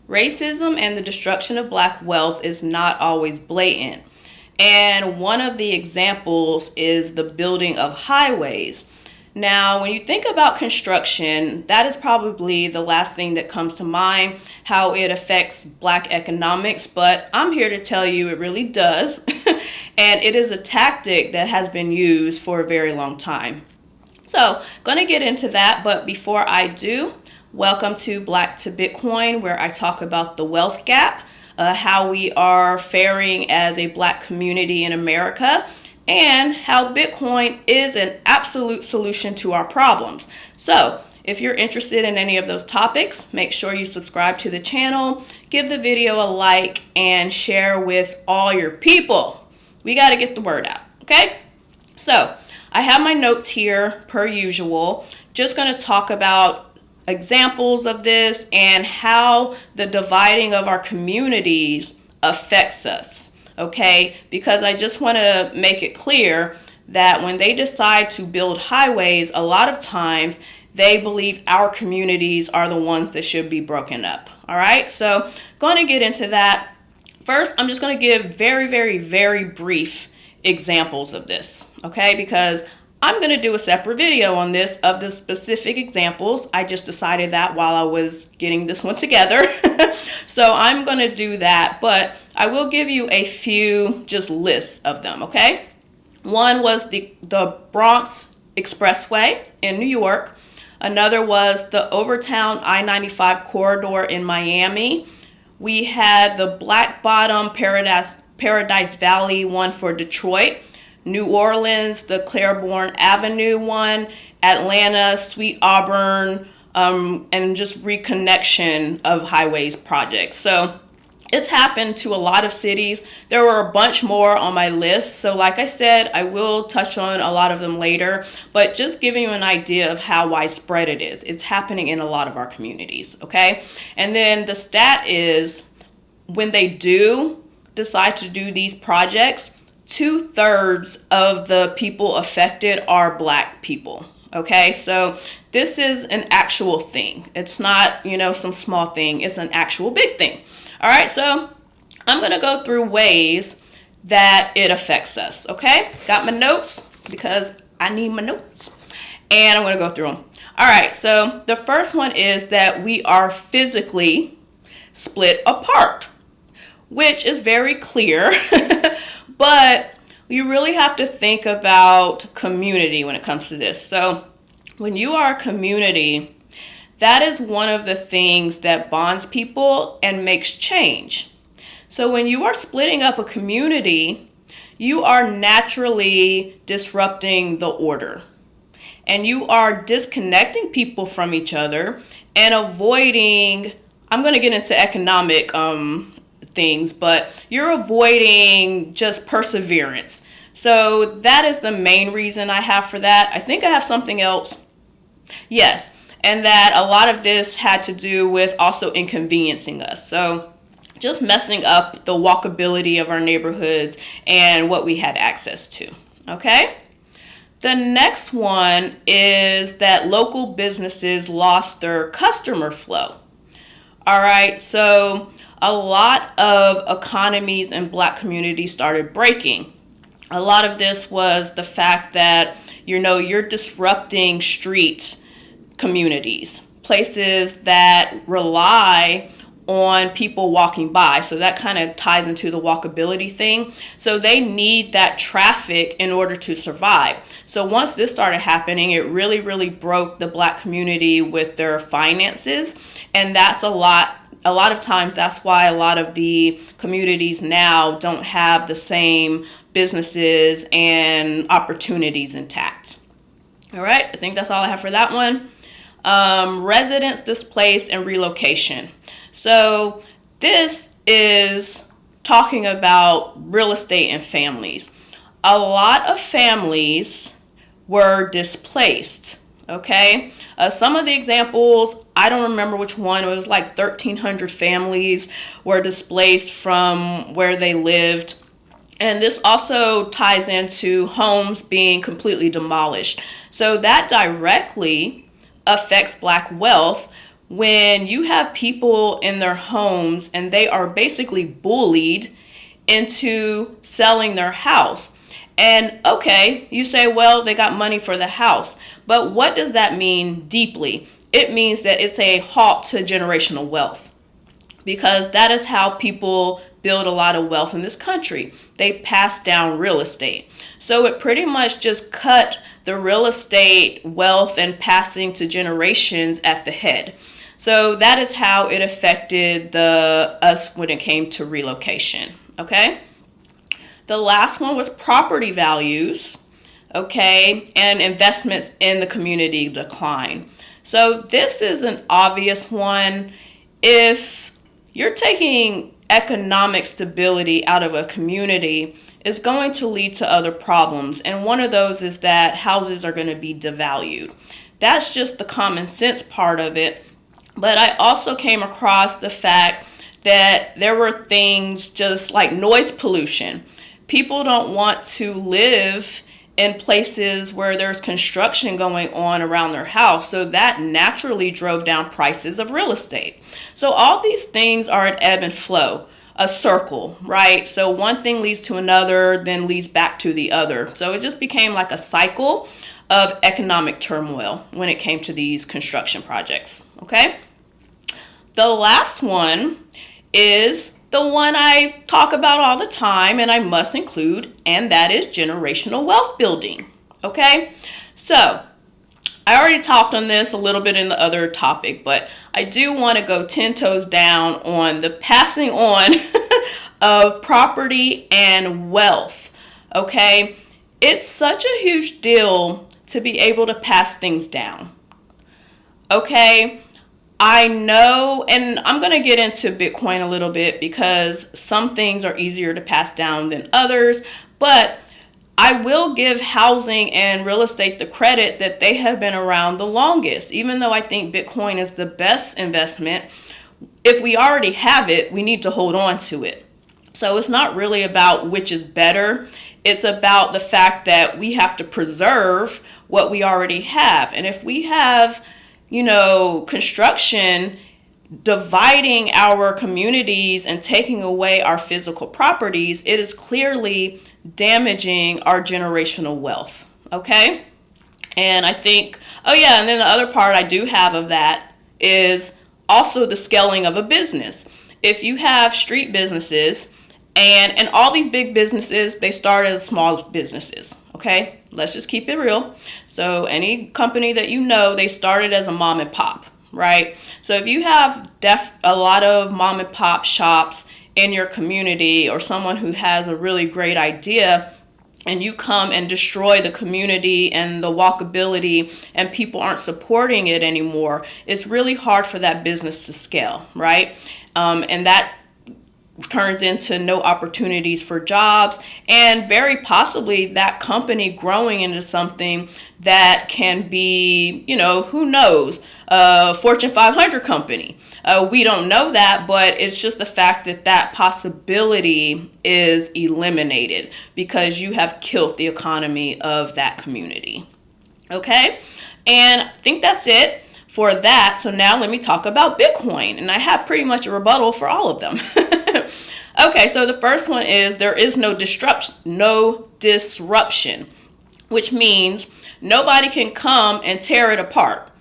Racism and the destruction of black wealth is not always blatant. And one of the examples is the building of highways. Now, when you think about construction, that is probably the last thing that comes to mind, how it affects black economics, but I'm here to tell you it really does. And it is a tactic that has been used for a very long time. So, going to get into that, but before I do, welcome to Black to Bitcoin, where I talk about the wealth gap, how we are faring as a black community in America, and how Bitcoin is an absolute solution to our problems. So, if you're interested in any of those topics, make sure you subscribe to the channel, give the video a like, and share with all your people. We got to get the word out, okay? So, I have my notes here per usual. Just going to talk about examples of this and how the dividing of our communities affects us. Okay, because I just want to make it clear that when they decide to build highways, a lot of times they believe our communities are the ones that should be broken up. All right, so going to get into that. First, I'm just going to give very brief examples of this, okay, because I'm going to do a separate video on this of the specific examples. I just decided that while I was getting this one together. So I'm going to do that, but I will give you a few just lists of them, okay? One was the Bronx Expressway in New York. Another was the Overtown I-95 corridor in Miami. We had the Black Bottom Paradise Valley one for Detroit. New Orleans, the Claiborne Avenue one, Atlanta, Sweet Auburn, and just reconnection of highways projects. So it's happened to a lot of cities. There were a bunch more on my list. So like I said, I will touch on a lot of them later, but just giving you an idea of how widespread it is. It's happening in a lot of our communities, okay? And then the stat is when they do decide to do these projects, 2/3 of the people affected are black people. Okay, so this is an actual thing. It's not, some small thing. It's an actual big thing. All right, so I'm going to go through ways that it affects us. Okay, got my notes because I need my notes. And I'm going to go through them. All right, so the first one is that we are physically split apart, which is very clear. But you really have to think about community when it comes to this. So when you are a community, that is one of the things that bonds people and makes change. So when you are splitting up a community, you are naturally disrupting the order. And you are disconnecting people from each other and avoiding, I'm going to get into economic things, but you're avoiding just perseverance. So that is the main reason I have for that. I think I have something else. Yes, and that a lot of this had to do with also inconveniencing us. So just messing up the walkability of our neighborhoods and what we had access to. Okay? The next one is that local businesses lost their customer flow. All right, so a lot of economies in black communities started breaking. A lot of this was the fact that, you're disrupting street communities, places that rely on people walking by. So that kind of ties into the walkability thing. So they need that traffic in order to survive. So once this started happening, it really broke the black community with their finances. And that's a lot of times, that's why a lot of the communities now don't have the same businesses and opportunities intact. All right, I think that's all I have for that one. Residents displaced and relocation. So this is talking about real estate and families. A lot of families were displaced. Okay, some of the examples, I don't remember which one. It was like 1,300 families were displaced from where they lived. And this also ties into homes being completely demolished. So that directly affects black wealth, when you have people in their homes and they are basically bullied into selling their house. And okay, you say, well, they got money for the house. But what does that mean deeply? It means that it's a halt to generational wealth, because that is how people build a lot of wealth in this country. They pass down real estate. So it pretty much just cut the real estate wealth and passing to generations at the head. So that is how it affected us when it came to relocation. Okay. The last one was property values. Okay, and investments in the community decline. So this is an obvious one. If you're taking economic stability out of a community, it's going to lead to other problems. And one of those is that houses are going to be devalued. That's just the common sense part of it. But I also came across the fact that there were things just like noise pollution. People don't want to live in places where there's construction going on around their house. So that naturally drove down prices of real estate. So all these things are an ebb and flow, a circle, right? So one thing leads to another, then leads back to the other. So it just became like a cycle of economic turmoil when it came to these construction projects, okay? The last one is the one I talk about all the time and I must include, and that is generational wealth building, okay? So I already talked on this a little bit in the other topic, but I do want to go 10 toes down on the passing on of property and wealth, okay? It's such a huge deal to be able to pass things down, okay? I know, and I'm going to get into Bitcoin a little bit because some things are easier to pass down than others, but I will give housing and real estate the credit that they have been around the longest. Even though I think Bitcoin is the best investment, if we already have it, we need to hold on to it. So it's not really about which is better. It's about the fact that we have to preserve what we already have. And if we have construction dividing our communities and taking away our physical properties, it is clearly damaging our generational wealth, okay? And I think, and then the other part I do have of that is also the scaling of a business. If you have street businesses, and all these big businesses, they start as small businesses, okay? Let's just keep it real. So any company that they started as a mom and pop, right? So if you have a lot of mom and pop shops in your community, or someone who has a really great idea, and you come and destroy the community and the walkability, and people aren't supporting it anymore, it's really hard for that business to scale, right? And that turns into no opportunities for jobs, and very possibly that company growing into something that can be, who knows, a Fortune 500 company. We don't know that, but it's just the fact that possibility is eliminated because you have killed the economy of that community. Okay? And I think that's it for that. So now let me talk about Bitcoin. And I have pretty much a rebuttal for all of them. Okay, so the first one is there is no disruption, which means nobody can come and tear it apart.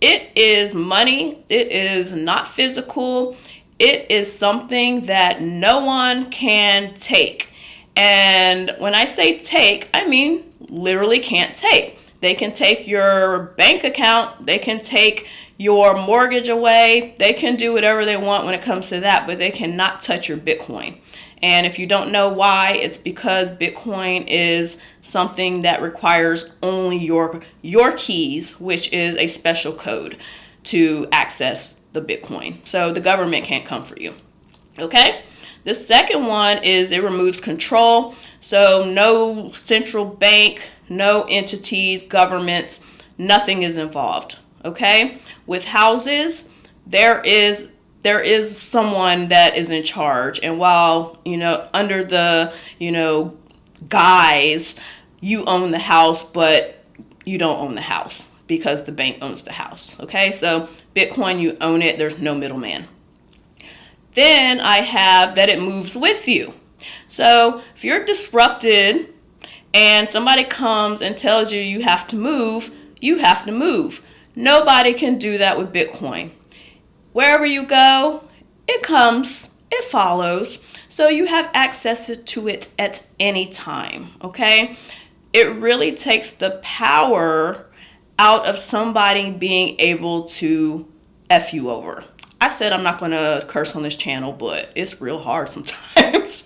It is money. It is not physical. It is something that no one can take. And when I say take, I mean literally can't take. They can take your bank account. They can take your mortgage away. They can do whatever they want when it comes to that, but they cannot touch your Bitcoin. And if you don't know why, it's because Bitcoin is something that requires only your keys, which is a special code to access the Bitcoin. So the government can't come for you. Okay? The second one is it removes control. So no central bank, no entities, governments, nothing is involved. Okay? With houses, there is someone that is in charge. And while, under the, guise, you own the house, but you don't own the house because the bank owns the house. Okay, so Bitcoin, you own it. There's no middleman. Then I have that it moves with you. So if you're disrupted and somebody comes and tells you you have to move, you have to move. Nobody can do that with Bitcoin. Wherever you go, it comes, it follows. So you have access to it at any time, okay? It really takes the power out of somebody being able to F you over. I said I'm not going to curse on this channel, but it's real hard sometimes.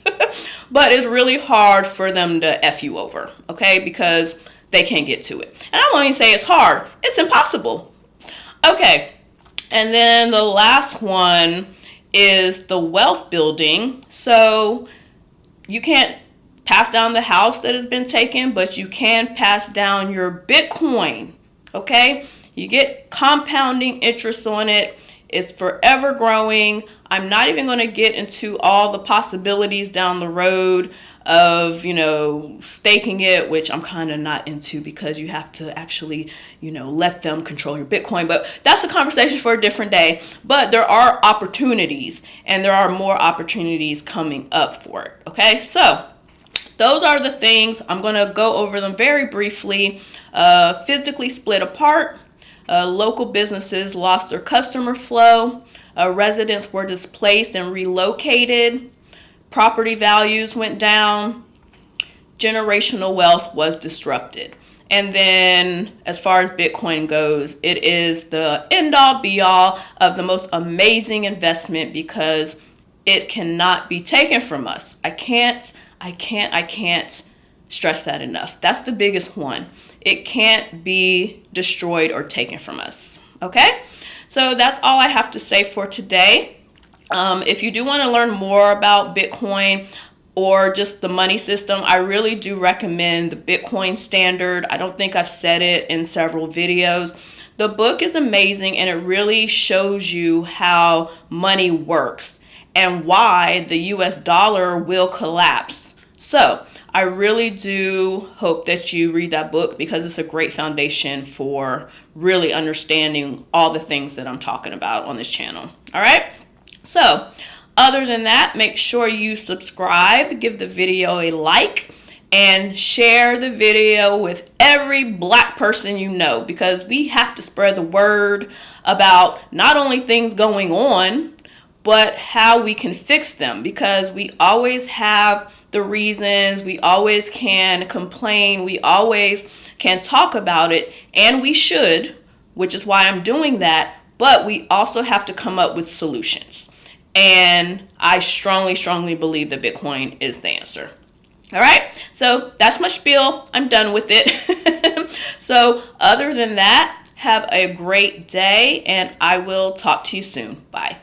But it's really hard for them to F you over, okay? Because they can't get to it. And I won't even say it's hard. It's impossible. Okay. And then the last one is the wealth building. So you can't pass down the house that has been taken, but you can pass down your Bitcoin, okay? You get compounding interest on it. It's forever growing. I'm not even going to get into all the possibilities down the road of, staking it, which I'm kind of not into because you have to actually, let them control your Bitcoin. But that's a conversation for a different day. But there are opportunities, and there are more opportunities coming up for it. Okay, so those are the things. I'm going to go over them very briefly. Physically split apart. Local businesses lost their customer flow. Residents were displaced and relocated. Property values went down. Generational wealth was disrupted. And then as far as Bitcoin goes, it is the end-all be-all of the most amazing investment because it cannot be taken from us. I can't stress that enough. That's the biggest one. It can't be destroyed or taken from us. Okay? So that's all I have to say for today. If you do want to learn more about Bitcoin or just the money system, I really do recommend the Bitcoin Standard. I don't think I've said it in several videos. The book is amazing, and it really shows you how money works and why the US dollar will collapse. So I really do hope that you read that book because it's a great foundation for really understanding all the things that I'm talking about on this channel. All right. So other than that, make sure you subscribe, give the video a like, and share the video with every Black person you know, because we have to spread the word about not only things going on, but how we can fix them, because we always have the reasons, we always can complain, we always can talk about it, and we should, which is why I'm doing that, but we also have to come up with solutions. And I strongly believe that Bitcoin is the answer. All right, so that's my spiel. I'm done with it. So other than that, have a great day, and I will talk to you soon. Bye.